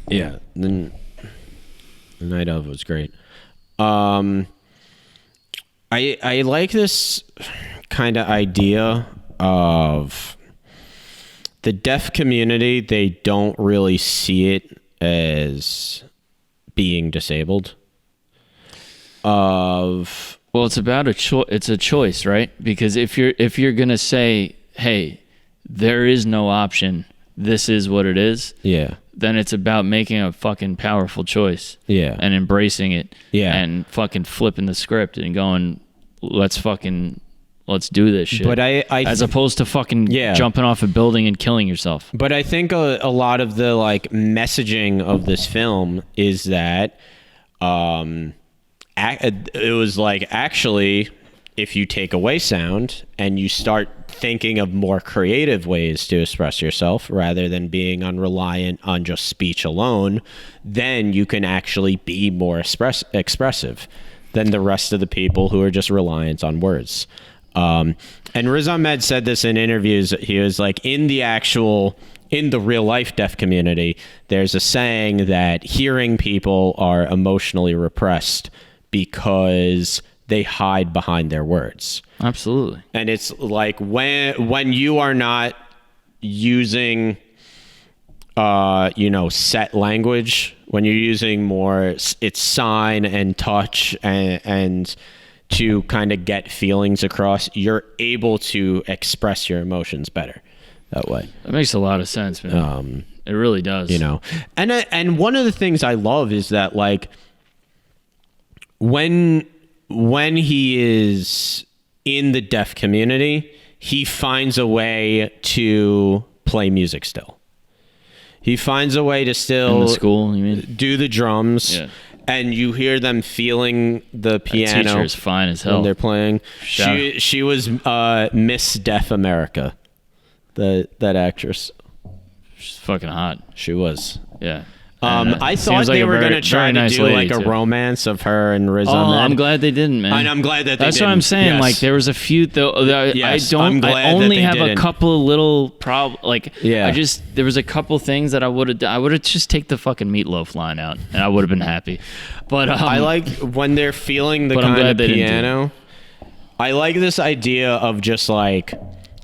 Yeah, then the night of was great. I like this kind of idea of the deaf community. They don't really see it as being disabled. Well, it's about it's a choice, right? Because if you're gonna say, hey, there is no option, this is what it is, yeah, then it's about making a fucking powerful choice, yeah, and embracing it, yeah, and fucking flipping the script and going, let's do this shit. But I as opposed to fucking jumping off a building and killing yourself. But I think a lot of the like messaging of this film is that it was like, actually, if you take away sound and you start thinking of more creative ways to express yourself rather than being reliant on just speech alone, then you can actually be more expressive than the rest of the people who are just reliant on words. And Riz Ahmed said this in interviews. He was like, in the real life deaf community, there's a saying that hearing people are emotionally repressed because they hide behind their words. Absolutely. And it's like when you are not using set language, when you're using more it's sign and touch and to kind of get feelings across, you're able to express your emotions better that way. That makes a lot of sense, man. It really does. And one of the things I love is that, like, when he is in the deaf community, he finds a way to play music still. He finds a way to still in the school, you mean? Do the drums. Yeah. And you hear them feeling the piano. That teacher is fine as hell when they're playing. She was Miss Deaf America, that actress. She's fucking hot. She was. Yeah. I thought they were going to try to do like a romance of her and Riz Ahmed. I'm glad they didn't, man. And I'm glad that they didn't. That's what I'm saying. Yes. Like, there was a few though. Yes, I only have didn't. a couple of little Like, yeah. there was a couple things that I would have. I would have just take the fucking Meatloaf line out, and I would have been happy. But I like when they're feeling the kind of piano. I like this idea of just like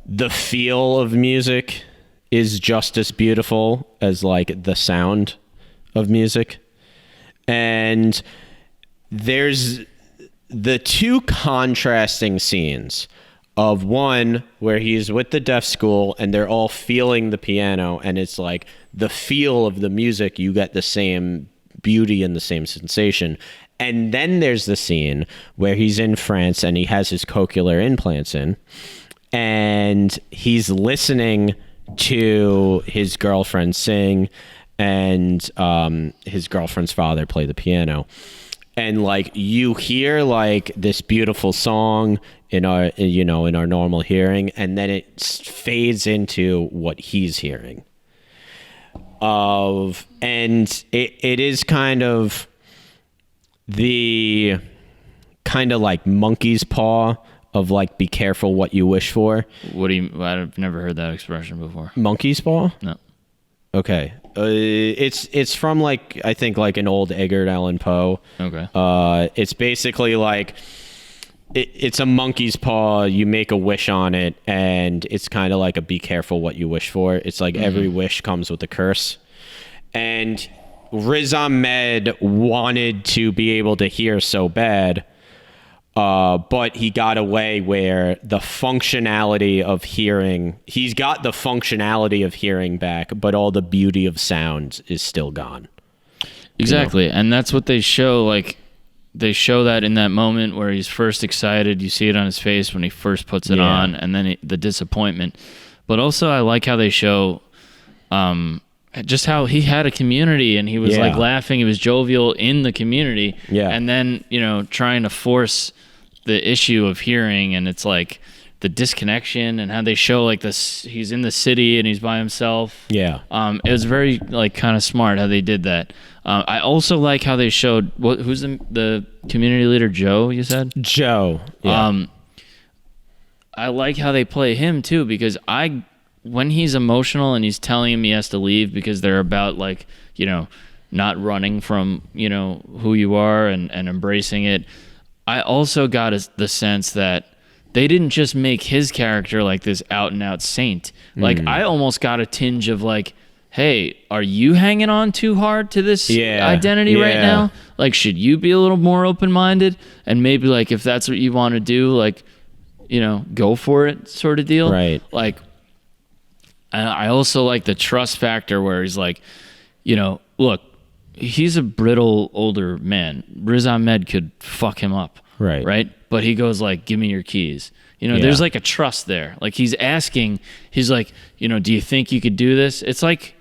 the feel of music is just as beautiful as like the sound of music. And there's the two contrasting scenes of one where he's with the deaf school and they're all feeling the piano, and it's like the feel of the music, you get the same beauty and the same sensation. And then there's the scene where he's in France and he has his cochlear implants in, and he's listening to his girlfriend sing and his girlfriend's father play the piano, and like you hear like this beautiful song in our normal hearing, and then it fades into what he's hearing and it is kind of the kind of like monkey's paw of like, be careful what you wish for. What do you? I've never heard that expression before. Monkey's paw? No. Okay. It's from like, I think like an old Edgar Allan Poe. Okay. It's basically like it's a monkey's paw. You make a wish on it, and it's kind of like a be careful what you wish for. It's like every wish comes with a curse. And Riz Ahmed wanted to be able to hear so bad, but he got away where the functionality of hearing, he's got the functionality of hearing back, but all the beauty of sound is still gone. Exactly. And that's what they show. Like, they show that in that moment where he's first excited. You see it on his face when he first puts it on, and then the disappointment. But also, I like how they show just how he had a community, and he was like laughing. He was jovial in the community. Yeah. And then, trying to force the issue of hearing, and it's like the disconnection, and how they show like this, he's in the city and he's by himself. Yeah. It was very like kind of smart how they did that. I also like how they showed who's the community leader, Joe, you said? Joe. Yeah. I like how they play him too, because I when he's emotional and he's telling him he has to leave because they're about like, you know, not running from, you know, who you are and embracing it. I also got the sense that they didn't just make his character like this out and out saint. Like I almost got a tinge of like, hey, are you hanging on too hard to this identity right now? Like, should you be a little more open-minded? And maybe like, if that's what you want to do, like, you know, go for it sort of deal. Right. Like, I also like the trust factor where he's like, you know, look, he's a brittle older man. Riz Ahmed could fuck him up. Right. Right. But he goes like, give me your keys. You know, there's like a trust there. Like he's asking, he's like, you know, do you think you could do this? It's like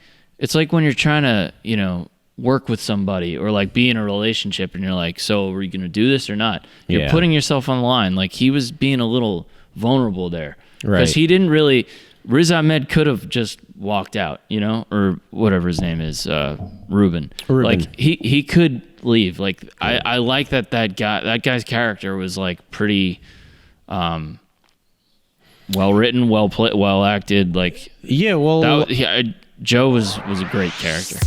when you're trying to, you know, work with somebody or like be in a relationship and you're like, so are you going to do this or not? You're putting yourself on the line. Like he was being a little vulnerable there. Right. Because he didn't really, Riz Ahmed could have just walked out, you know, or whatever his name is, Ruben. Like he could leave. Like I like that guy's character was like pretty well written, well acted. Like Joe was a great character.